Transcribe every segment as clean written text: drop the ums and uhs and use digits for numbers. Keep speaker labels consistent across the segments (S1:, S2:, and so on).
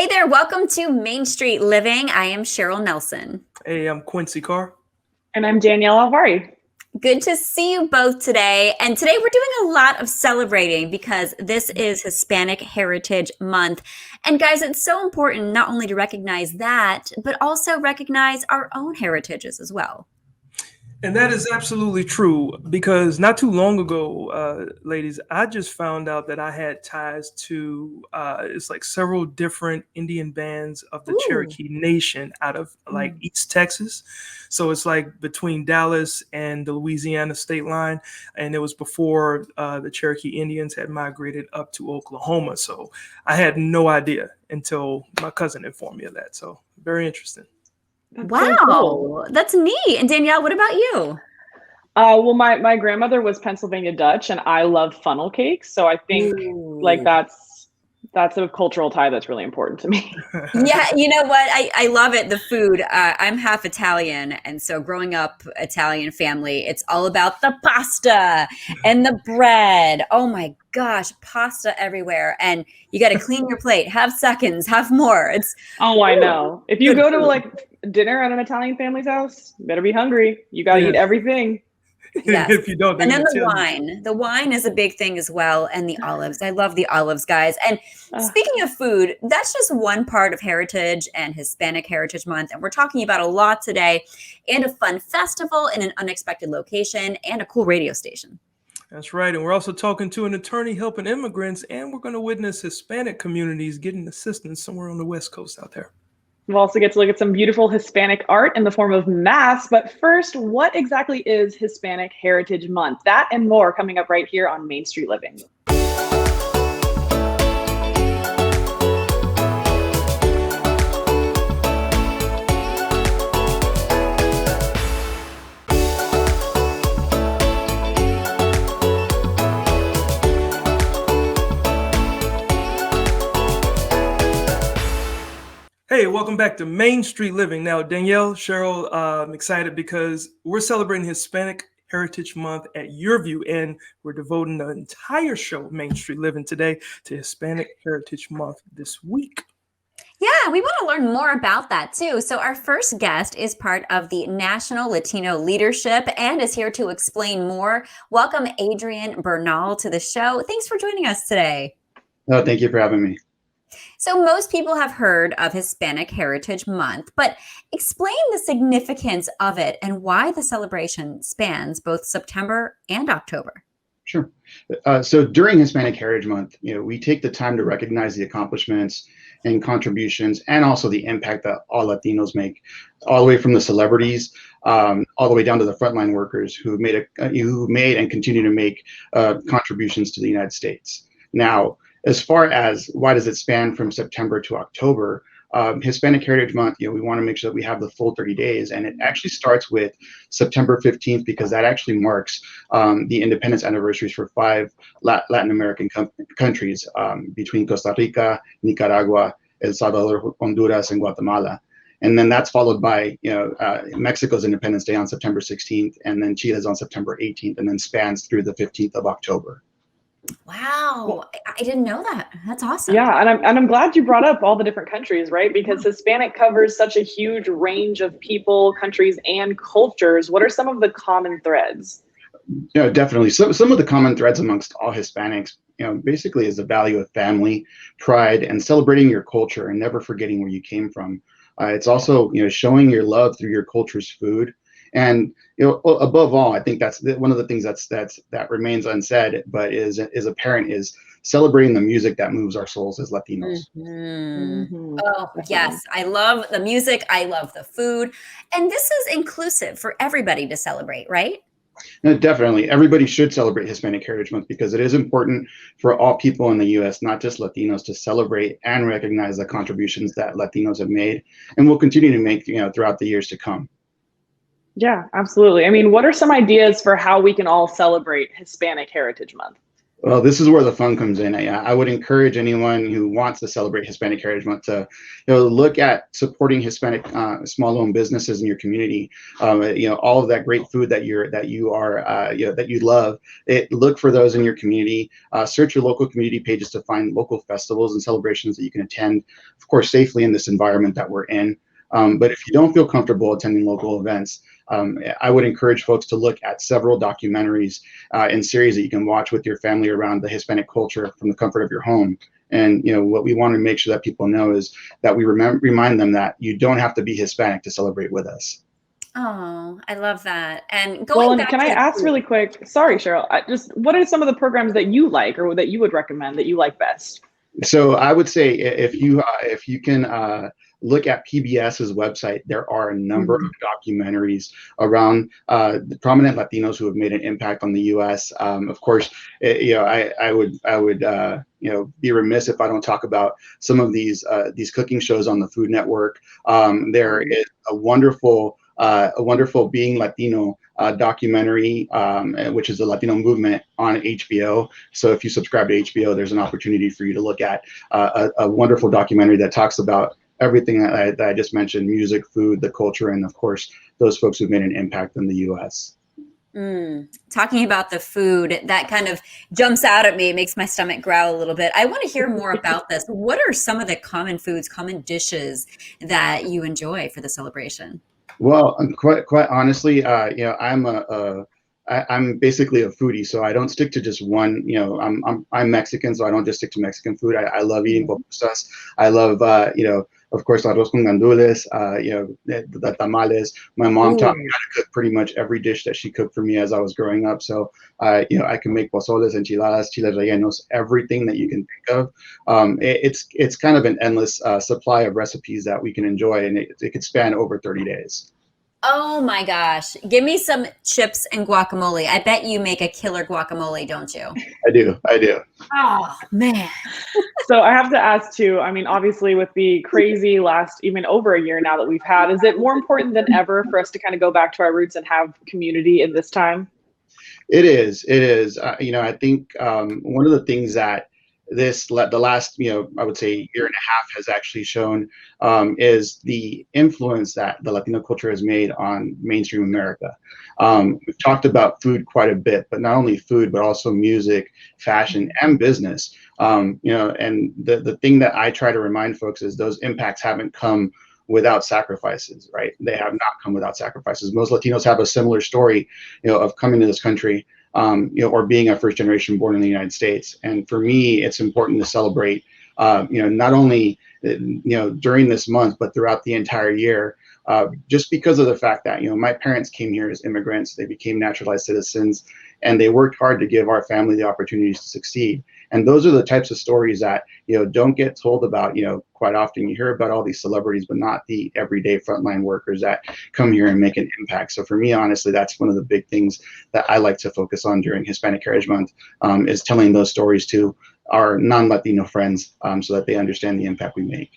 S1: Hey there, welcome to Main Street Living. I am Cheryl Nelson.
S2: Hey, I'm Quincy Carr.
S3: And I'm Danielle Alvari.
S1: Good to see you both today. And today we're doing a lot of celebrating because this is Hispanic Heritage Month. And guys, it's so important not only to recognize that, but also recognize our own heritages as well.
S2: And that is absolutely true, because not too long ago, ladies, I just found out that I had ties to it's like several different Indian bands of the Cherokee Nation out of like East Texas. So it's like between Dallas and the Louisiana state line. And it was before the Cherokee Indians had migrated up to Oklahoma. So I had no idea until my cousin informed me of that. So very interesting.
S1: Wow, so cool. That's neat. And Danielle, what about you?
S3: Well, my grandmother was Pennsylvania Dutch, and I love funnel cakes. So I think like that's a cultural tie that's really important to me.
S1: Yeah, you know what? I love it. The food. I'm half Italian, and so growing up Italian family, it's all about the pasta and the bread. Oh my gosh, pasta everywhere, and you got to clean your plate. Have seconds, have more.
S3: I know. If you go to like dinner at an Italian family's house, you better be hungry. You got to eat everything.
S1: Yes.
S2: If you don't,
S1: and then the wine is a big thing as well, and the olives. I love the olives, guys. And speaking of food, that's just one part of heritage and Hispanic Heritage Month, and we're talking about a lot today, and a fun festival in an unexpected location, and a cool radio station.
S2: That's right. And we're also talking to an attorney helping immigrants, and we're going to witness Hispanic communities getting assistance somewhere on the West Coast out there.
S3: We'll also get to look at some beautiful Hispanic art in the form of masks. But first, what exactly is Hispanic Heritage Month? That and more coming up right here on Main Street Living.
S2: Hey, welcome back to Main Street Living. Now, Danielle, Cheryl, I'm excited because we're celebrating Hispanic Heritage Month at YurView, and we're devoting the entire show of Main Street Living today to Hispanic Heritage Month this week.
S1: Yeah, we want to learn more about that too. So our first guest is part of the National Latino Leadership and is here to explain more. Welcome, Adrian Bernal, to the show. Thanks for joining us today.
S4: Oh, thank you for having me.
S1: So most people have heard of Hispanic Heritage Month, but explain the significance of it and why the celebration spans both September and October.
S4: Sure. So during Hispanic Heritage Month, we take the time to recognize the accomplishments and contributions, and also the impact that all Latinos make, all the way from the celebrities, all the way down to the frontline workers who made and continue to make contributions to the United States. Now, as far as why does it span from September to October, Hispanic Heritage Month, we want to make sure that we have the full 30 days. And it actually starts with September 15th, because that actually marks the independence anniversaries for 5 Latin American countries between Costa Rica, Nicaragua, El Salvador, Honduras, and Guatemala. And then that's followed by Mexico's Independence Day on September 16th, and then Chile's on September 18th, and then spans through the 15th of October.
S1: Wow, I didn't know that. That's awesome.
S3: Yeah, and I'm glad you brought up all the different countries, right? Because Hispanic covers such a huge range of people, countries, and cultures. What are some of the common threads?
S4: Definitely. So some of the common threads amongst all Hispanics, basically is the value of family, pride, and celebrating your culture and never forgetting where you came from. It's also, showing your love through your culture's food. And above all, I think that's one of the things that remains unsaid, but is apparent, is celebrating the music that moves our souls as Latinos.
S1: Oh, yes. I love the music. I love the food. And this is inclusive for everybody to celebrate, right?
S4: No, definitely. Everybody should celebrate Hispanic Heritage Month, because it is important for all people in the U.S., not just Latinos, to celebrate and recognize the contributions that Latinos have made and will continue to make, throughout the years to come.
S3: Yeah, absolutely. I mean, what are some ideas for how we can all celebrate Hispanic Heritage Month?
S4: Well, this is where the fun comes in. I would encourage anyone who wants to celebrate Hispanic Heritage Month to, look at supporting Hispanic small-owned businesses in your community. All of that great food that you love. Look for those in your community. Search your local community pages to find local festivals and celebrations that you can attend, of course, safely in this environment that we're in. But if you don't feel comfortable attending local events, I would encourage folks to look at several documentaries and series that you can watch with your family around the Hispanic culture from the comfort of your home. And what we want to make sure that people know is that we remind them that you don't have to be Hispanic to celebrate with us.
S1: Oh, I love that. And
S3: can I ask really quick? Sorry, Cheryl. What are some of the programs that you like or that you would recommend that you like best?
S4: So I would say if you can look at PBS's website, there are a number of documentaries around the prominent Latinos who have made an impact on the U.S. Of course, I would be remiss if I don't talk about some of these cooking shows on the Food Network. There is a wonderful Being Latino documentary, which is the Latino movement on HBO. So if you subscribe to HBO, there's an opportunity for you to look at a wonderful documentary that talks about everything that I just mentioned: music, food, the culture, and of course, those folks who've made an impact in the U.S.
S1: Talking about the food, that kind of jumps out at me, makes my stomach growl a little bit. I want to hear more about this. What are some of the common foods, common dishes that you enjoy for the celebration?
S4: Well, quite honestly, I'm basically a foodie, so I don't stick to just one. I'm Mexican, so I don't just stick to Mexican food. I love eating pupusas. I love, of course, arroz con gandules, the tamales. My mom taught me how to cook pretty much every dish that she cooked for me as I was growing up. So, I can make pozoles, enchiladas, chiles rellenos, everything that you can think of. It's kind of an endless supply of recipes that we can enjoy, and it could span over 30 days.
S1: Oh my gosh. Give me some chips and guacamole. I bet you make a killer guacamole, don't you?
S4: I do.
S1: Oh, man.
S3: So I have to ask too, I mean, obviously with the crazy last even over a year now that we've had, is it more important than ever for us to kind of go back to our roots and have community in this time?
S4: It is. I think one of the things that the last, I would say year and a half has actually shown is the influence that the Latino culture has made on mainstream America. We've talked about food quite a bit, but not only food, but also music, fashion, and business. And the thing that I try to remind folks is those impacts haven't come without sacrifices, right? They have not come without sacrifices. Most Latinos have a similar story, of coming to this country, or being a first generation born in the United States. And for me, it's important to celebrate, not only, during this month, but throughout the entire year, just because of the fact that, my parents came here as immigrants, they became naturalized citizens, and they worked hard to give our family the opportunities to succeed. And those are the types of stories that, don't get told about, quite often. You hear about all these celebrities, but not the everyday frontline workers that come here and make an impact. So for me, honestly, that's one of the big things that I like to focus on during Hispanic Heritage Month, is telling those stories to our non-Latino friends, so that they understand the impact we make.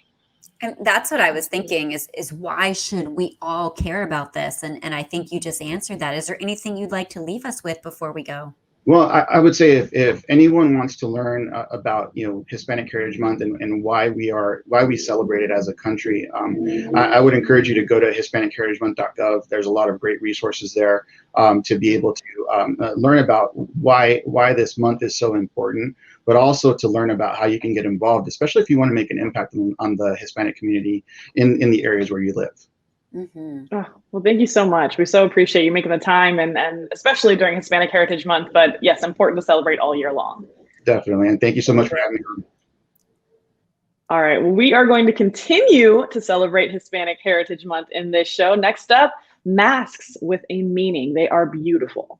S1: And that's what I was thinking is why should we all care about this? And I think you just answered that. Is there anything you'd like to leave us with before we go?
S4: Well, I would say if anyone wants to learn about Hispanic Heritage Month and why we celebrate it as a country, I would encourage you to go to HispanicHeritageMonth.gov. There's a lot of great resources there to be able to learn about why this month is so important, but also to learn about how you can get involved, especially if you want to make an impact on the Hispanic community in the areas where you live.
S1: Mm-hmm.
S3: Oh, well, thank you so much. We so appreciate you making the time, and especially during Hispanic Heritage Month. But yes, important to celebrate all year long.
S4: Definitely. And thank you so much for having me on.
S3: All right. Well, we are going to continue to celebrate Hispanic Heritage Month in this show. Next up, masks with a meaning. They are beautiful.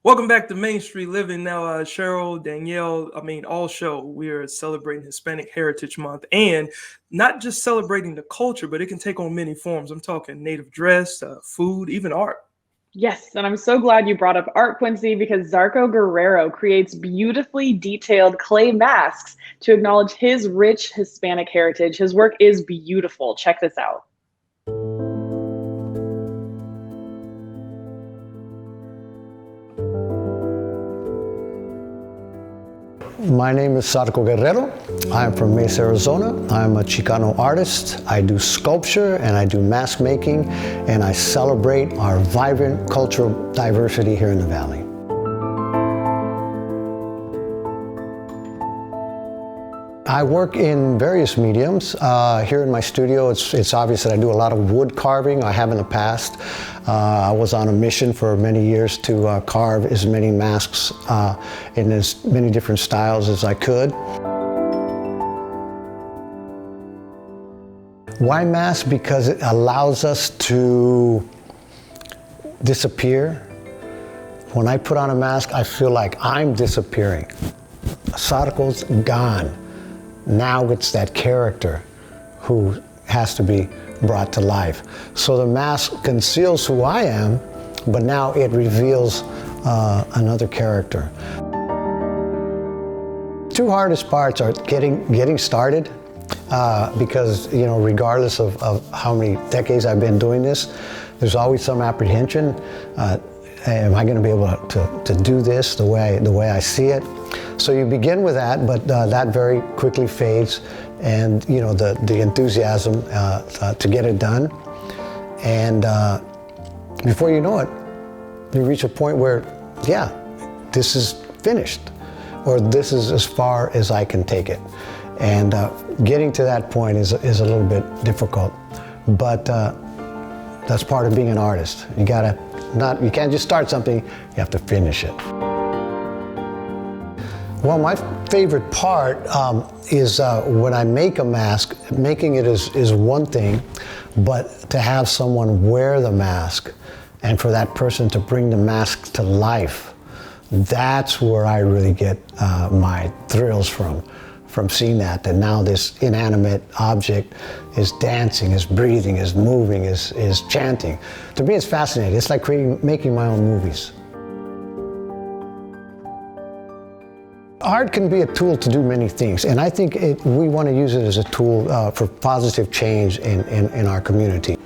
S2: Welcome back to Main Street Living. Now, Cheryl, Danielle, all show, we are celebrating Hispanic Heritage Month, and not just celebrating the culture, but it can take on many forms. I'm talking native dress, food, even art.
S3: Yes, and I'm so glad you brought up art, Quincy, because Zarco Guerrero creates beautifully detailed clay masks to acknowledge his rich Hispanic heritage. His work is beautiful. Check this out.
S5: My name is Zarco Guerrero. I'm from Mesa, Arizona. I'm a Chicano artist. I do sculpture and I do mask making, and I celebrate our vibrant cultural diversity here in the Valley. I work in various mediums. Here in my studio, it's obvious that I do a lot of wood carving. I have in the past. I was on a mission for many years to carve as many masks in as many different styles as I could. Why mask? Because it allows us to disappear. When I put on a mask, I feel like I'm disappearing. Zarco's gone. Now it's that character who has to be brought to life. So the mask conceals who I am, but now it reveals another character. Two hardest parts are getting started, because regardless of how many decades I've been doing this, there's always some apprehension. Am I going to be able to do this the way I see it? So you begin with that, but that very quickly fades, and the enthusiasm to get it done. And before you know it, you reach a point where, yeah, this is finished, or this is as far as I can take it. And getting to that point is a little bit difficult, but that's part of being an artist. You can't just start something, you have to finish it. Well, my favorite part is when I make a mask. Making it is one thing, but to have someone wear the mask and for that person to bring the mask to life, that's where I really get my thrills from seeing that now this inanimate object is dancing, is breathing, is moving, is chanting. To me, it's fascinating. It's like making my own movies. Art can be a tool to do many things, and I think we want to use it as a tool for positive change in our community.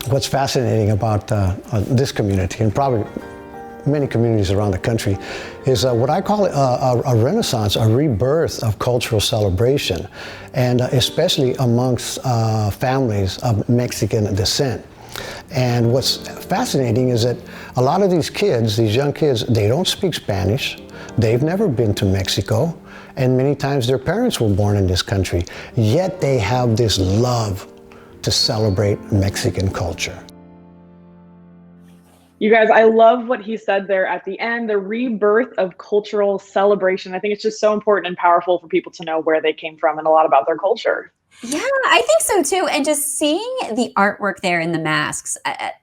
S5: What's fascinating about this community, and probably many communities around the country, is what I call a renaissance, a rebirth of cultural celebration, and especially amongst families of Mexican descent. And what's fascinating is that a lot of these kids, these young kids, they don't speak Spanish. They've never been to Mexico, and many times their parents were born in this country, yet they have this love to celebrate Mexican culture.
S3: You guys, I love what he said there at the end, the rebirth of cultural celebration. I think it's just so important and powerful for people to know where they came from and a lot about their culture.
S1: Yeah, I think so too. And just seeing the artwork there in the masks,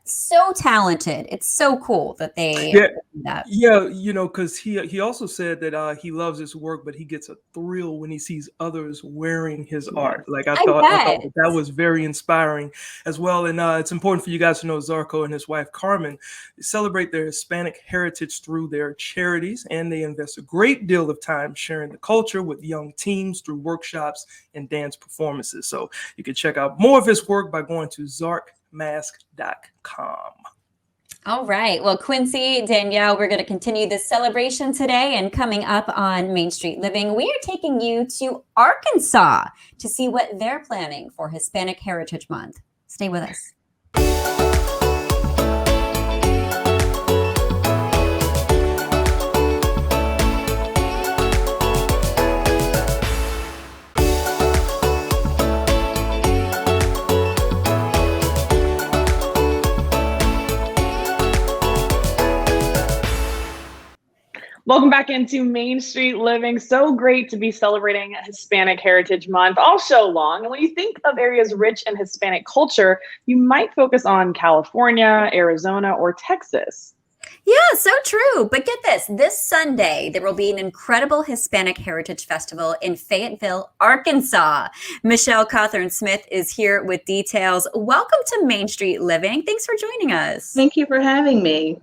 S1: so talented. It's so cool that they
S2: do
S1: that.
S2: Yeah, because he also said that he loves his work, but he gets a thrill when he sees others wearing his art. Like I thought that was very inspiring as well. And it's important for you guys to know Zarco and his wife Carmen celebrate their Hispanic heritage through their charities, and they invest a great deal of time sharing the culture with young teens through workshops and dance performances. So you can check out more of his work by going to zarcmask.com.
S1: All right. Well, Quincy, Danielle, we're going to continue this celebration today. And coming up on Main Street Living, we are taking you to Arkansas to see what they're planning for Hispanic Heritage Month. Stay with us.
S3: Welcome back into Main Street Living. So great to be celebrating Hispanic Heritage Month all show long. And when you think of areas rich in Hispanic culture, you might focus on California, Arizona, or Texas.
S1: Yeah, so true. But get this Sunday, there will be an incredible Hispanic Heritage Festival in Fayetteville, Arkansas. Michelle Cothern-Smith is here with details. Welcome to Main Street Living. Thanks for joining us.
S6: Thank you for having me.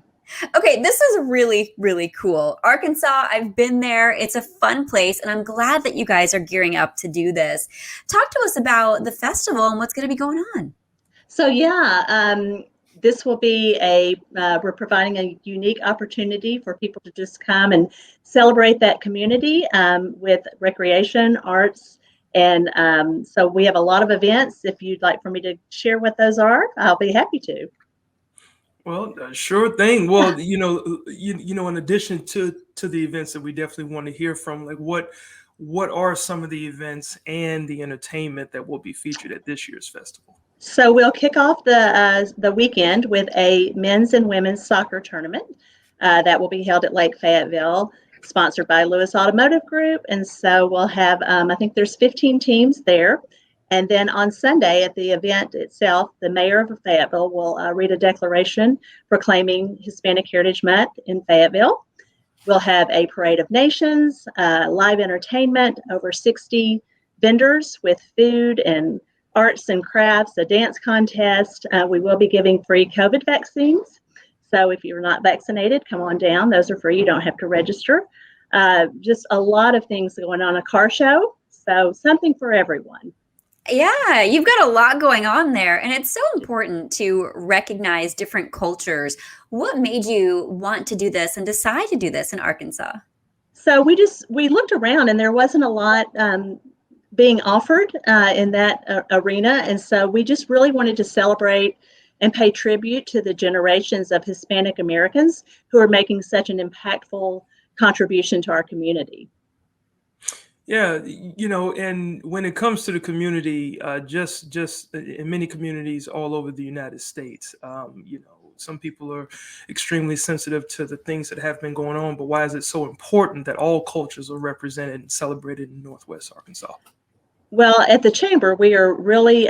S1: Okay, this is really, really cool. Arkansas, I've been there. It's a fun place, and I'm glad that you guys are gearing up to do this. Talk to us about the festival and what's going to be going on.
S6: So this will be we're providing a unique opportunity for people to just come and celebrate that community with recreation, arts, and so we have a lot of events. If you'd like for me to share what those are, I'll be happy to.
S2: Well, sure thing. Well, in addition to the events that we definitely want to hear from, like what are some of the events and the entertainment that will be featured at this year's festival?
S6: So we'll kick off the weekend with a men's and women's soccer tournament that will be held at Lake Fayetteville, sponsored by Lewis Automotive Group. And so we'll have, I think there's 15 teams there. And then on Sunday at the event itself, the mayor of Fayetteville will read a declaration proclaiming Hispanic Heritage Month in Fayetteville. We'll have a parade of nations, live entertainment, over 60 vendors with food and arts and crafts, a dance contest. We will be giving free COVID vaccines. So if you're not vaccinated, come on down. Those are free. You don't have to register. Just a lot of things going on, a car show. So something for everyone.
S1: Yeah, you've got a lot going on there, and it's so important to recognize different cultures. What made you want to do this and decide to do this in Arkansas?
S6: So we looked around, and there wasn't a lot being offered in that arena. And so we just really wanted to celebrate and pay tribute to the generations of Hispanic Americans who are making such an impactful contribution to our community.
S2: Yeah, and when it comes to the community, just in many communities all over the United States, some people are extremely sensitive to the things that have been going on, but why is it so important that all cultures are represented and celebrated in Northwest Arkansas?
S6: Well, at the Chamber, we are really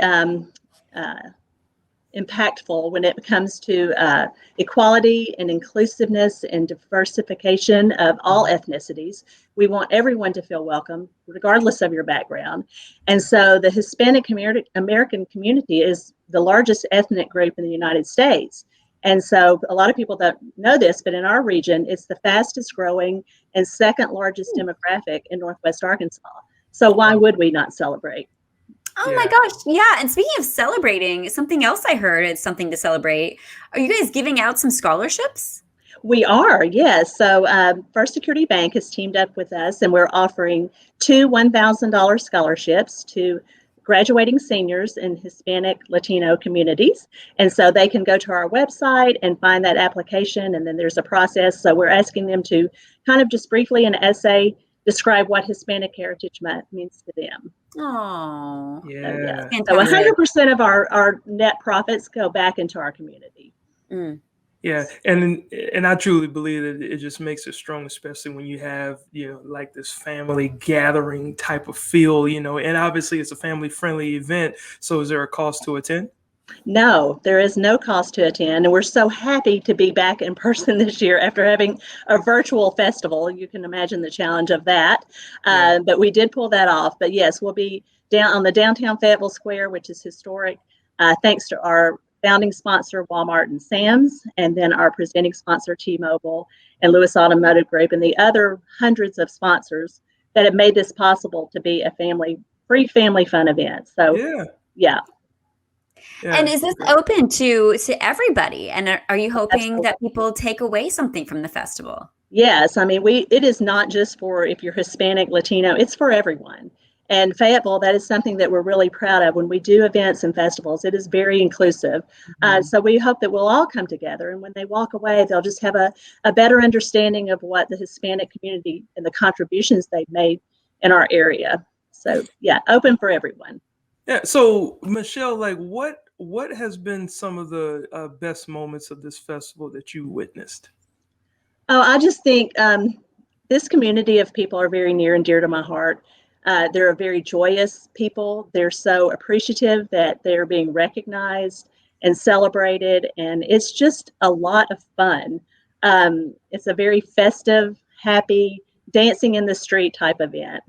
S6: impactful when it comes to equality and inclusiveness and diversification of all ethnicities. We want everyone to feel welcome, regardless of your background. And so the Hispanic American community is the largest ethnic group in the United States. And so a lot of people don't know this, but in our region, it's the fastest growing and second largest demographic in Northwest Arkansas. So why would we not celebrate?
S1: Oh my gosh. Yeah. And speaking of celebrating, something else I heard is something to celebrate. Are you guys giving out some scholarships?
S6: We are, yes. So First Security Bank has teamed up with us, and we're offering 2 $1,000 scholarships to graduating seniors in Hispanic Latino communities. And so they can go to our website and find that application, and then there's a process. So we're asking them to kind of just briefly in an essay describe what Hispanic Heritage Month means to them.
S1: Oh,
S2: yeah.
S6: So 100% of our net profits go back into our community.
S1: Mm.
S2: Yeah, and I truly believe that it just makes it strong, especially when you have, like this family gathering type of feel, and obviously it's a family friendly event. So is there a cost to attend?
S6: No, there is no cost to attend, and we're so happy to be back in person this year after having a virtual festival. You can imagine the challenge of that, but we did pull that off. But yes, we'll be down on the downtown Fayetteville Square, which is historic, thanks to our founding sponsor, Walmart and Sam's, and then our presenting sponsor, T-Mobile and Lewis Automotive Group, and the other hundreds of sponsors that have made this possible to be a free family fun event. So, yeah.
S1: And is this open to everybody? And are you hoping that people take away something from the festival?
S6: Yes. I mean, it is not just for if you're Hispanic, Latino, it's for everyone. And Fayetteville, that is something that we're really proud of. When we do events and festivals, it is very inclusive. So we hope that we'll all come together. And when they walk away, they'll just have a better understanding of what the Hispanic community and the contributions they've made in our area. So, yeah, open for everyone.
S2: Yeah. So, Michelle, like what has been some of the best moments of this festival that you witnessed?
S6: Oh, I just think this community of people are very near and dear to my heart. They're a very joyous people. They're so appreciative that they're being recognized and celebrated, and it's just a lot of fun. It's a very festive, happy, dancing in the street type event.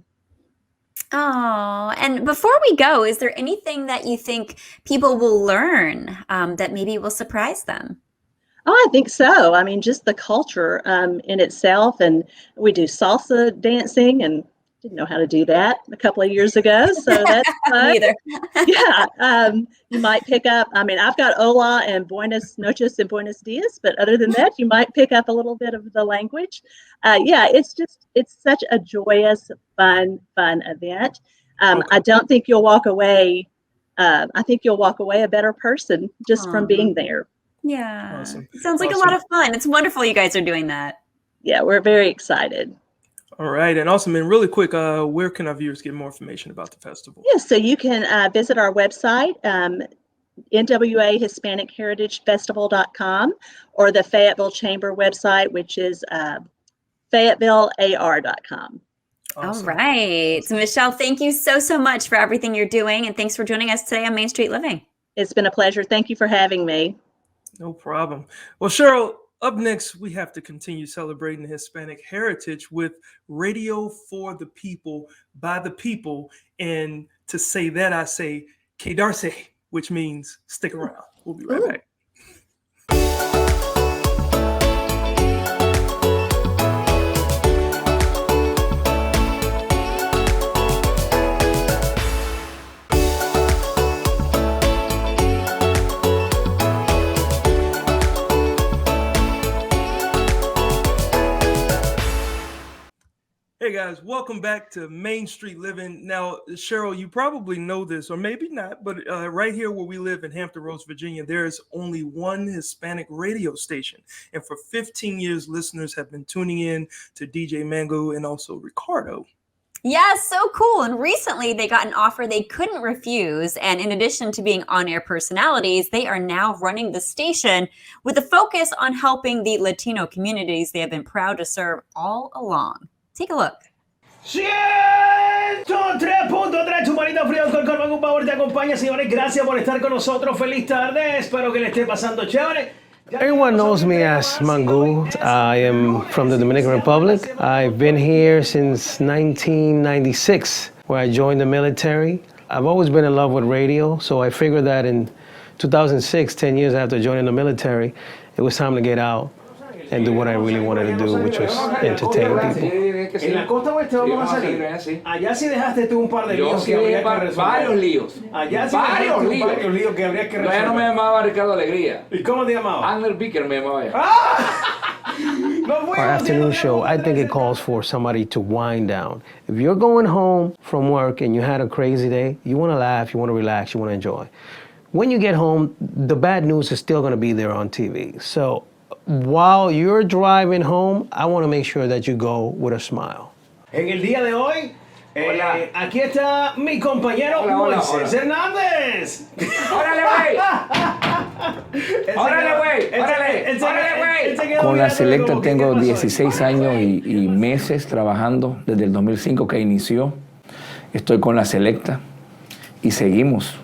S1: Oh, and before we go, is there anything that you think people will learn that maybe will surprise them?
S6: Oh, I think so. I mean, just the culture in itself. And we do salsa dancing, and didn't know how to do that a couple of years ago. So that's fun.
S1: Neither.
S6: Yeah. You might pick up, I mean, I've got hola and buenas noches and buenos dias, but other than that, you might pick up a little bit of the language. Yeah, it's such a joyous, fun event. I don't think you'll walk away. I think you'll walk away a better person just from being there.
S1: Yeah.
S2: Awesome.
S1: It sounds like a lot of fun. It's wonderful you guys are doing that.
S6: Yeah, we're very excited.
S2: All right. And awesome. And really quick, where can our viewers get more information about the festival?
S6: Yes, so you can visit our website, NWA Hispanic Heritage Festival.com, or the Fayetteville Chamber website, which is FayettevilleAR.com.
S2: Awesome.
S1: All right. So Michelle, thank you so much for everything you're doing. And thanks for joining us today on Main Street Living.
S6: It's been a pleasure. Thank you for having me.
S2: No problem. Well, Cheryl, up next, we have to continue celebrating the Hispanic heritage with Radio for the People, by the people. And to say that, I say, Quedarse, which means stick around. We'll be right back. Hey guys, welcome back to Main Street Living. Now, Cheryl, you probably know this, or maybe not, but right here where we live in Hampton Roads, Virginia, there is only one Hispanic radio station. And for 15 years, listeners have been tuning in to DJ Mangu and also Ricardo.
S1: Yeah, so cool. And recently they got an offer they couldn't refuse. And in addition to being on-air personalities, they are now running the station with a focus on helping the Latino communities they have been proud to serve all along. Take a look.
S7: 103.3 Chumanito Frío con Mangu Power te acompaña, señores. Gracias por estar con nosotros. Feliz tarde. Espero que le esté pasando chévere.
S8: Everyone knows me as Mangu. I am from the Dominican Republic. I've been here since 1996, where I joined the military. I've always been in love with radio, so I figured that in 2006, 10 years after joining the military, it was time to get out and do what I really wanted to do, which was entertain people.
S7: En la costa oeste vamos a salir. Allá sí dejaste tú un par de líos que habría que resolver.
S9: Varios líos.
S7: Allá sí varios líos que habría que resolver.
S9: Yo ya no me llamaba Ricardo Alegría.
S7: ¿Y cómo te llamaba?
S9: Angler Beaker me llamaba.
S8: Our afternoon show, I think it calls for somebody to wind down. If you're going home from work and you had a crazy day, you want to laugh, you want to relax, you want to enjoy. When you get home, the bad news is still going to be there on TV. So while you're driving home, I want to make sure that you go with a smile.
S7: En el día de hoy, aquí está mi compañero Moisés Hernández.
S9: ¡Órale, güey! ¡Órale, güey! ¡Órale, güey!
S10: Con la Selecta tengo 16 años y meses trabajando desde el 2005 que inició. Estoy con la Selecta y seguimos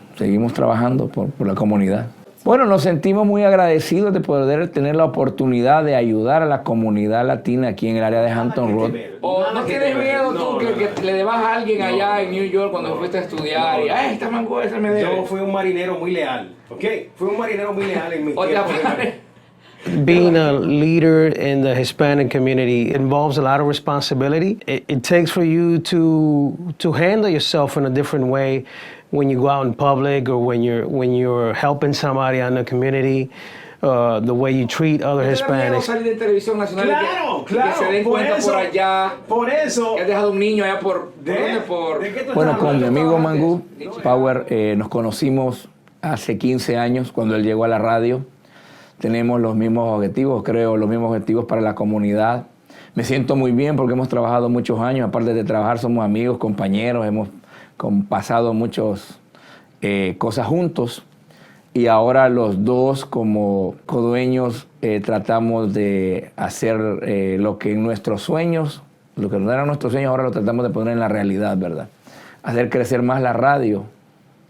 S10: trabajando por la comunidad. Bueno, nos sentimos muy agradecidos de poder tener la oportunidad de ayudar a la comunidad latina aquí en el área de Hampton Roads.
S9: ¿O no tienes miedo tú que le debas a alguien allá en New York cuando fuiste a estudiar y esta Mangu esa me debe?
S7: Yo fui un marinero muy leal, ¿ok? Fui un marinero muy leal en mi tiempo.
S8: Being a leader in the Hispanic community involves a lot of responsibility. It takes for you to handle yourself in a different way when you go out in public or when you're helping somebody in the community, the way you treat other Hispanics.
S9: Salir de televisión nacional que se den cuenta por allá.
S7: Por eso.
S9: Que has dejado un niño allá por
S10: Bueno, con mi amigo Mangu Power nos conocimos hace 15 años cuando él llegó a la radio. Tenemos los mismos objetivos, creo, los mismos objetivos para la comunidad. Me siento muy bien porque hemos trabajado muchos años. Aparte de trabajar, somos amigos, compañeros, hemos pasado muchas cosas juntos. Y ahora los dos, como codueños, tratamos de hacer lo que en nuestros sueños, lo que no eran nuestros sueños, ahora lo tratamos de poner en la realidad, ¿verdad? Hacer crecer más la radio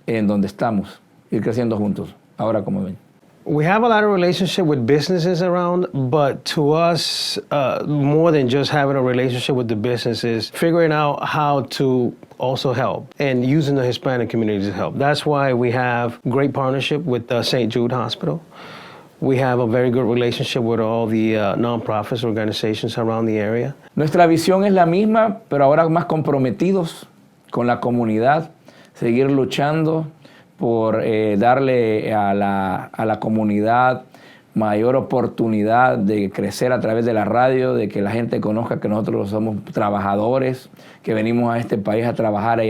S10: en donde estamos, ir creciendo juntos, ahora como ven.
S8: We have a lot of relationship with businesses around, but to us, more than just having a relationship with the businesses, figuring out how to also help and using the Hispanic community to help. That's why we have great partnership with St. Jude Hospital. We have a very good relationship with all the nonprofits organizations around the area.
S10: Nuestra visión es la misma, pero ahora más comprometidos con la comunidad, seguir luchando por darle a la comunidad mayor oportunidad de crecer a través de la radio, de que la gente conozca que nosotros somos trabajadores, que venimos a este país a trabajar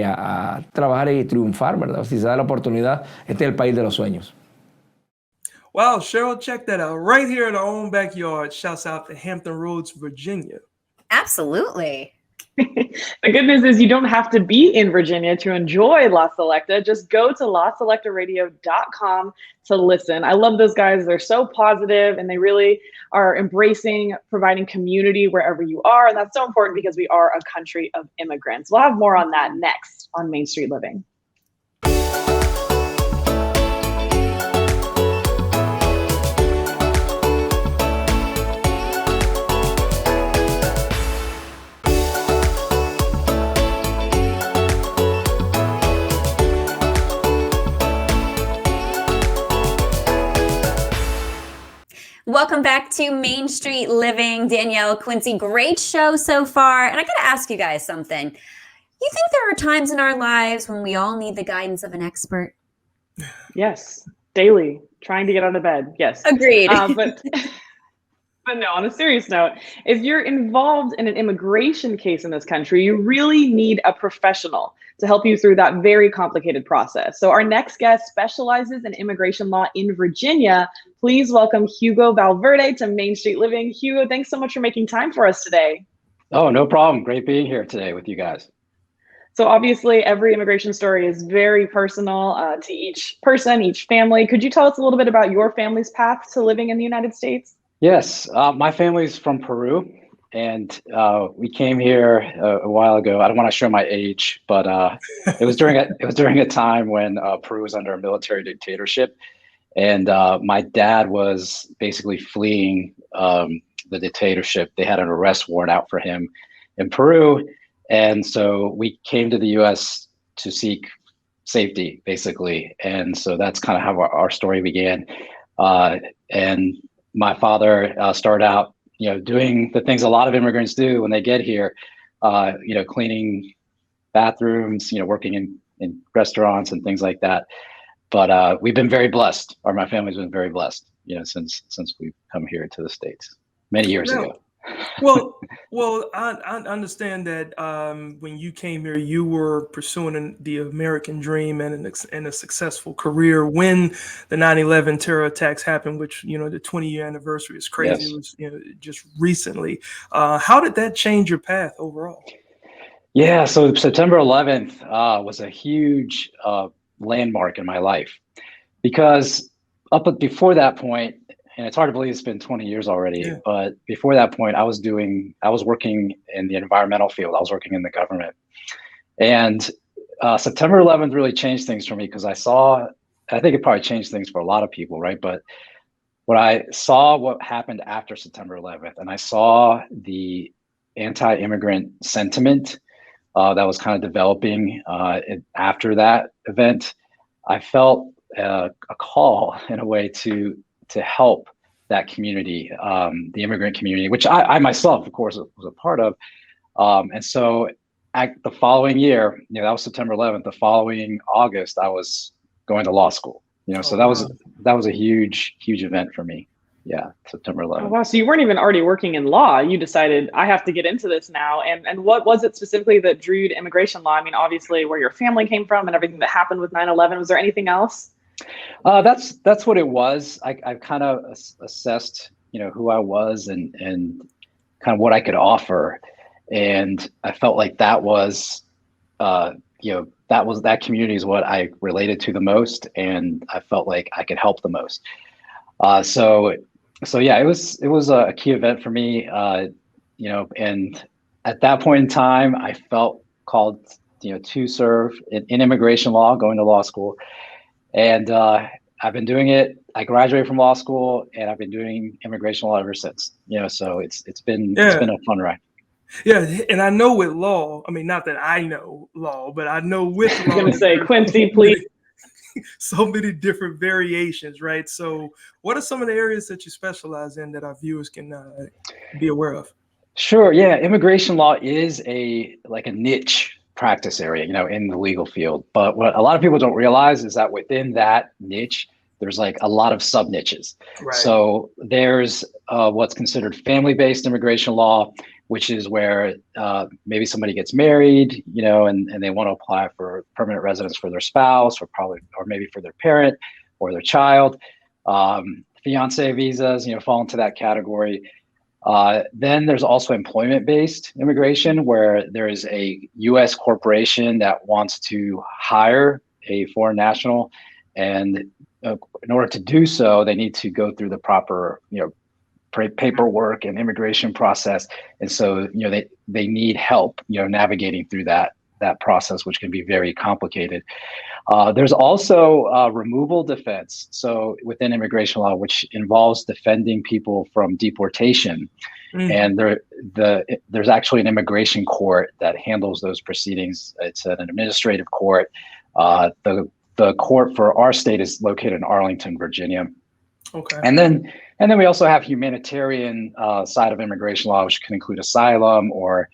S10: y triunfar, ¿verdad? Si se da la oportunidad, este es el país de los sueños.
S2: Wow, Cheryl, check that out. Right here in our own backyard. Shouts out to Hampton Roads, Virginia.
S1: Absolutely.
S3: The good news is you don't have to be in Virginia to enjoy La Selecta. Just go to laselectaradio.com to listen. I love those guys. They're so positive and they really are embracing providing community wherever you are. And that's so important because we are a country of immigrants. We'll have more on that next on Main Street Living.
S1: Welcome back to Main Street Living. Danielle, Quincy, great show so far. And I got to ask you guys something. You think there are times in our lives when we all need the guidance of an expert?
S3: Yes, daily, trying to get out of bed. Yes.
S1: Agreed.
S3: But no, on a serious note, if you're involved in an immigration case in this country, you really need a professional to help you through that very complicated process. So our next guest specializes in immigration law in Virginia. Please welcome Hugo Valverde to Main Street Living. Hugo, thanks so much for making time for us today.
S11: Oh, no problem. Great being here today with you guys.
S3: So obviously every immigration story is very personal to each person, each family. Could you tell us a little bit about your family's path to living in the United States?
S11: Yes, my family's from Peru, and we came here a while ago. I don't want to show my age, but it was during a time when Peru was under a military dictatorship, and my dad was basically fleeing the dictatorship. They had an arrest warrant out for him in Peru, and so we came to the U.S. to seek safety, basically, and so that's kind of how our story began, and my father started out, doing the things a lot of immigrants do when they get here, cleaning bathrooms, working in restaurants and things like that. But we've been very blessed, or my family's been very blessed, since we've come here to the States many years ago.
S2: Well, I understand that when you came here, you were pursuing the American dream and a successful career when the 9/11 terror attacks happened, which, the 20-year anniversary is crazy. Yes. It was just recently. How did that change your path overall?
S11: Yeah, so September 11th was a huge landmark in my life because before that point, and it's hard to believe it's been 20 years already, but before that point, I was working in the environmental field. I was working in the government. And September 11th really changed things for me because I think it probably changed things for a lot of people, right? But when I saw what happened after September 11th, and I saw the anti-immigrant sentiment that was kind of developing after that event, I felt a call in a way to help that community, the immigrant community, which I myself, of course, was a part of. And so the following year, that was September 11th, the following August, I was going to law school, so that was a huge, huge event for me. Yeah, September 11th.
S3: Oh, wow, so you weren't even already working in law. You decided, I have to get into this now. And what was it specifically that drew you to immigration law? I mean, obviously where your family came from and everything that happened with 9/11. Was there anything else?
S11: That's what it was. I kind of assessed, who I was and kind of what I could offer, and I felt like that community is what I related to the most, and I felt like I could help the most. So yeah, it was a key event for me, and at that point in time, I felt called, to serve in immigration law, going to law school. And I've been doing it I graduated from law school, and I've been doing immigration law ever since. So it's been a fun ride.
S2: Yeah, and I know with law, I mean, not that I know law, but I know with law.
S3: I'm going to say, Quincy, please.
S2: So many different variations, right? So what are some of the areas that you specialize in that our viewers can be aware of?
S11: Sure. Yeah. Immigration law is a niche practice area, in the legal field. But what a lot of people don't realize is that within that niche, there's like a lot of sub niches. Right. So there's what's considered family-based immigration law, which is where maybe somebody gets married, and they want to apply for permanent residence for their spouse, or maybe for their parent or their child. Fiance visas, fall into that category. Then there's also employment-based immigration, where there is a U.S. corporation that wants to hire a foreign national, and in order to do so, they need to go through the proper, paperwork and immigration process, and so they need help, navigating through that process, which can be very complicated. There's also removal defense, so within immigration law, which involves defending people from deportation. And there's actually an immigration court that handles those proceedings. It's an administrative court. The court for our state is located in Arlington, Virginia. Okay. And then we also have humanitarian side of immigration law, which can include asylum or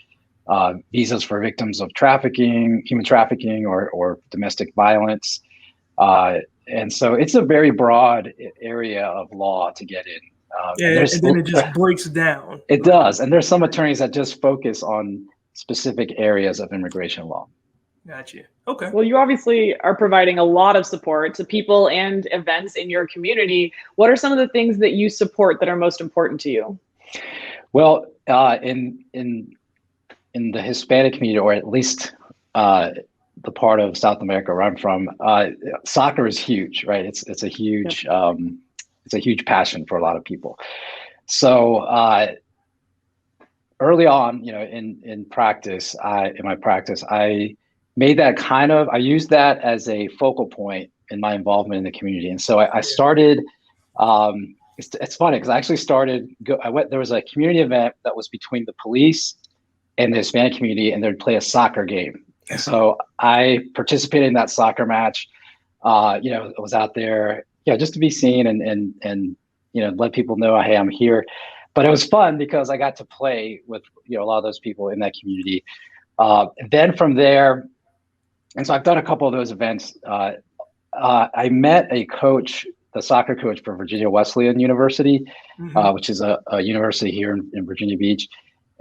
S11: visas for victims of human trafficking, or domestic violence. And so it's a very broad area of law to get in.
S2: And then it just breaks down.
S11: It does. And there's some attorneys that just focus on specific areas of immigration law.
S2: Gotcha. Okay.
S3: Well, you obviously are providing a lot of support to people and events in your community. What are some of the things that you support that are most important to you?
S11: Well, in the Hispanic community, or at least the part of South America where I'm from, soccer is huge, right? It's a huge passion for a lot of people. So early on, in my practice, I made that I used that as a focal point in my involvement in the community. And so I started, it's funny because I actually there was a community event that was between the police and the Hispanic community, and they'd play a soccer game. So I participated in that soccer match. I was out there, just to be seen and let people know, hey, I'm here. But it was fun because I got to play with a lot of those people in that community. Then from there, and so I've done a couple of those events. I met a coach, the soccer coach for Virginia Wesleyan University, which is a university here in Virginia Beach.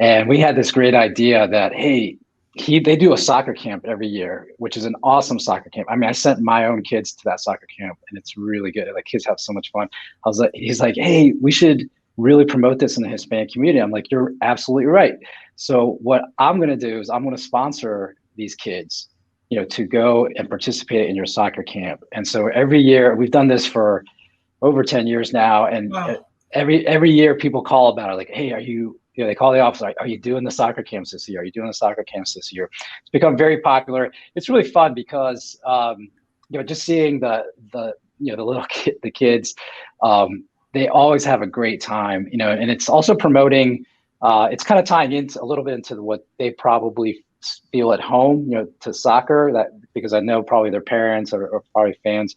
S11: And we had this great idea that, hey, they do a soccer camp every year, which is an awesome soccer camp. I mean, I sent my own kids to that soccer camp, and it's really good. The kids have so much fun. He's like, hey, we should really promote this in the Hispanic community. I'm like, you're absolutely right. So what I'm going to do is I'm going to sponsor these kids, to go and participate in your soccer camp. And so every year, we've done this for over 10 years now. And every year people call about it, like, hey, they call the office, like, are you doing the soccer camps this year? Are you doing the soccer camps this year? It's become very popular. It's really fun because, just seeing the little kids, they always have a great time, and it's also promoting, it's kind of tying into a little bit into what they probably feel at home, to soccer, because I know probably their parents are probably fans,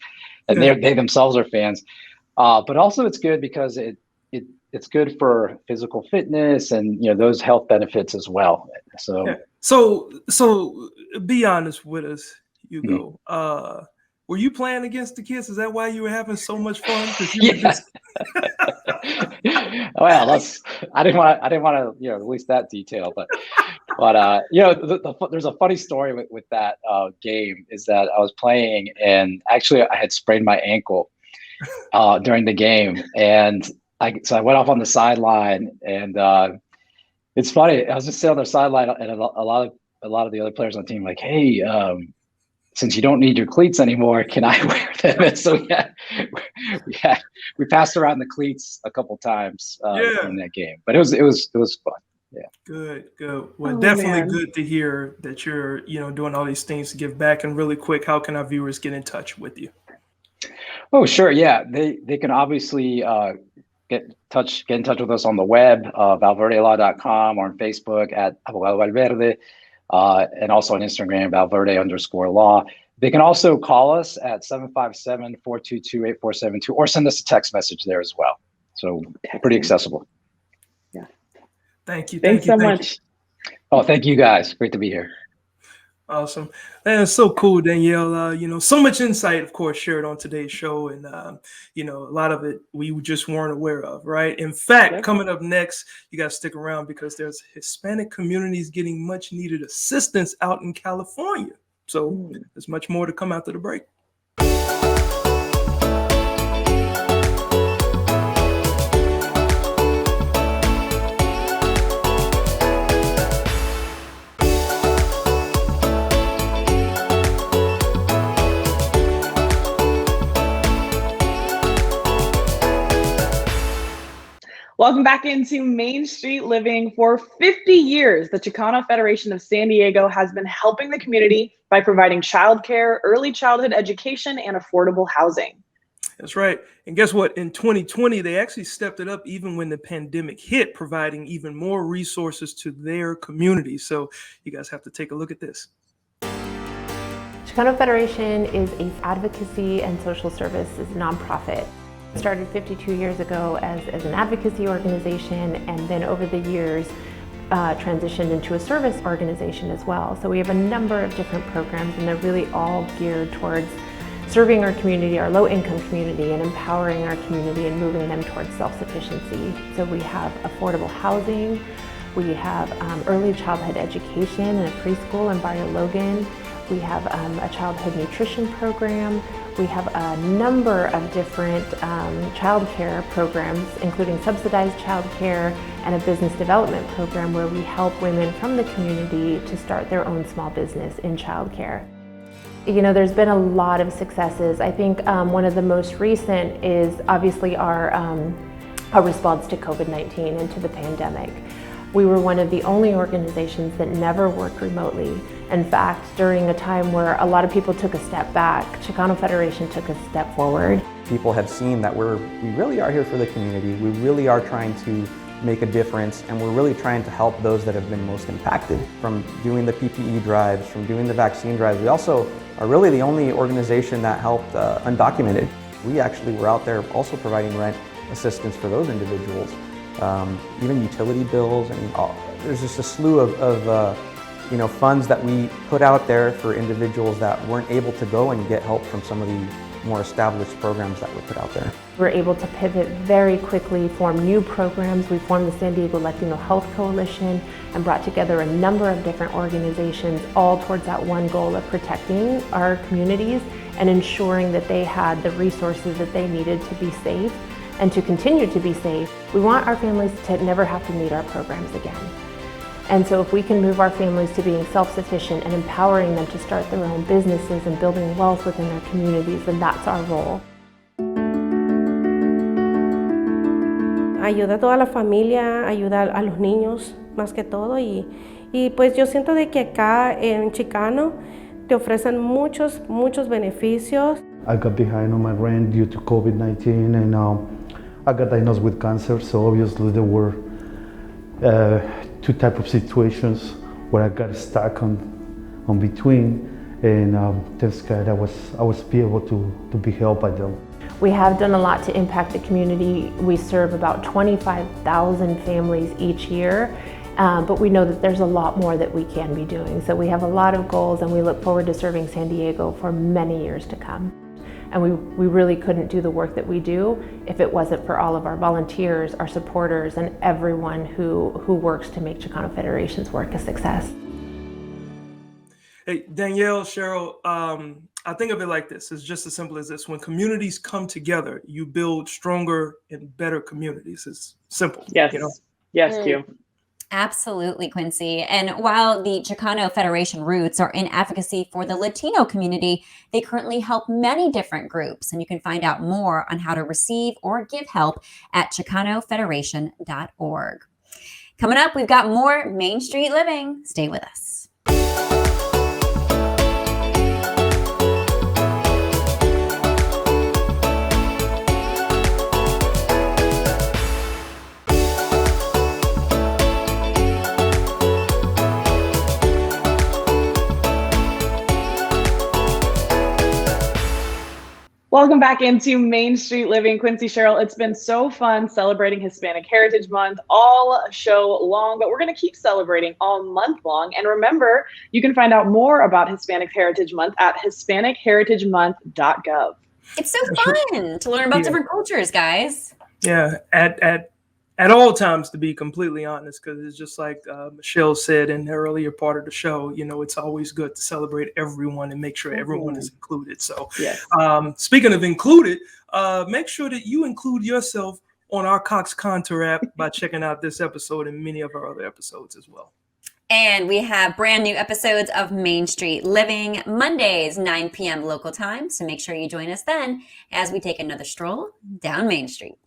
S11: and they themselves are fans. But also it's good because it's good for physical fitness and those health benefits as well. So
S2: be honest with us, Hugo. Were you playing against the kids? Is that why you were having so much fun?
S11: Well, I didn't want to release that detail, but there's a funny story with that game. Is that I was playing, and actually I had sprained my ankle during the game, and so I went off on the sideline, and it's funny. I was just sitting on the sideline, and a lot of the other players on the team like, hey, since you don't need your cleats anymore, can I wear them? And so we passed around the cleats a couple times in that game, but it was fun. Yeah.
S2: Good. Well, definitely good to hear that you're doing all these things to give back. And really quick, how can our viewers get in touch with you?
S11: Oh, sure. Yeah, they can obviously get in touch with us on the web, valverdelaw.com, or on Facebook at Abogado Valverde, and also on Instagram, Valverde_law. They can also call us at 757-422-8472, or send us a text message there as well. So pretty accessible.
S3: Yeah.
S2: Thank you.
S3: Thanks so much.
S11: Oh, thank you guys. Great to be here.
S2: Awesome. That's so cool, Danielle. So much insight, of course, shared on today's show. And, a lot of it we just weren't aware of, right? In fact, coming up next, you got to stick around because there's Hispanic communities getting much needed assistance out in California. So there's much more to come after the break.
S3: Welcome back into Main Street Living. For 50 years, the Chicano Federation of San Diego has been helping the community by providing childcare, early childhood education, and affordable housing.
S2: That's right. And guess what? In 2020, they actually stepped it up even when the pandemic hit, providing even more resources to their community. So you guys have to take a look at this.
S12: Chicano Federation is an advocacy and social services nonprofit. It started 52 years ago as an advocacy organization, and then over the years transitioned into a service organization as well. So we have a number of different programs, and they're really all geared towards serving our community, our low-income community, and empowering our community and moving them towards self-sufficiency. So we have affordable housing, we have early childhood education in a preschool in Barrio Logan, we have a childhood nutrition program, we have a number of different child care programs, including subsidized child care and a business development program where we help women from the community to start their own small business in child care. There's been a lot of successes. I think one of the most recent is obviously our response to COVID-19 and to the pandemic. We were one of the only organizations that never worked remotely. In fact, during a time where a lot of people took a step back, Chicano Federation took a step forward.
S13: People have seen that we really are here for the community. We really are trying to make a difference, and we're really trying to help those that have been most impacted. From doing the PPE drives, from doing the vaccine drives, we also are really the only organization that helped undocumented. We actually were out there also providing rent assistance for those individuals. Even utility bills, and there's just a slew of funds that we put out there for individuals that weren't able to go and get help from some of the more established programs that were put out there.
S12: We're able to pivot very quickly, form new programs. We formed the San Diego Latino Health Coalition and brought together a number of different organizations, all towards that one goal of protecting our communities and ensuring that they had the resources that they needed to be safe and to continue to be safe. We want our families to never have to need our programs again. And so if we can move our families to being self-sufficient and empowering them to start their own businesses and building wealth within their communities, then that's our role.
S14: Ayuda a toda la familia, ayuda a los niños más que todo, y pues yo siento de que acá en Chicano te ofrecen muchos beneficios.
S15: I got behind on my rent due to COVID-19, and I got diagnosed with cancer, so obviously there were two types of situations where I got stuck on between, and thanks God I was be able to be helped by them.
S12: We have done a lot to impact the community. We serve about 25,000 families each year, but we know that there's a lot more that we can be doing. So we have a lot of goals, and we look forward to serving San Diego for many years to come. And we really couldn't do the work that we do if it wasn't for all of our volunteers, our supporters, and everyone who works to make Chicano Federation's work a success.
S2: Hey, Danielle, Cheryl, I think of it like this. It's just as simple as this. When communities come together, you build stronger and better communities. It's simple.
S3: Yes. Yes, Q.
S1: Absolutely, Quincy. And while the Chicano Federation roots are in advocacy for the Latino community, they currently help many different groups. And you can find out more on how to receive or give help at ChicanoFederation.org. Coming up, we've got more Main Street Living. Stay with us.
S3: Welcome back into Main Street Living. Quincy, Cheryl, it's been so fun celebrating Hispanic Heritage Month all show long, but we're going to keep celebrating all month long. And remember, you can find out more about Hispanic Heritage Month at hispanichheritagemonth.gov.
S1: It's so fun to learn about different cultures, guys.
S2: Yeah, at all times, to be completely honest, because it's just like Michelle said in the earlier part of the show, you know, it's always good to celebrate everyone and make sure everyone is included. So speaking of included, make sure that you include yourself on our Cox Contour app by checking out this episode and many of our other episodes as well.
S1: And we have brand new episodes of Main Street Living Mondays, 9 p.m. local time. So make sure you join us then as we take another stroll down Main Street.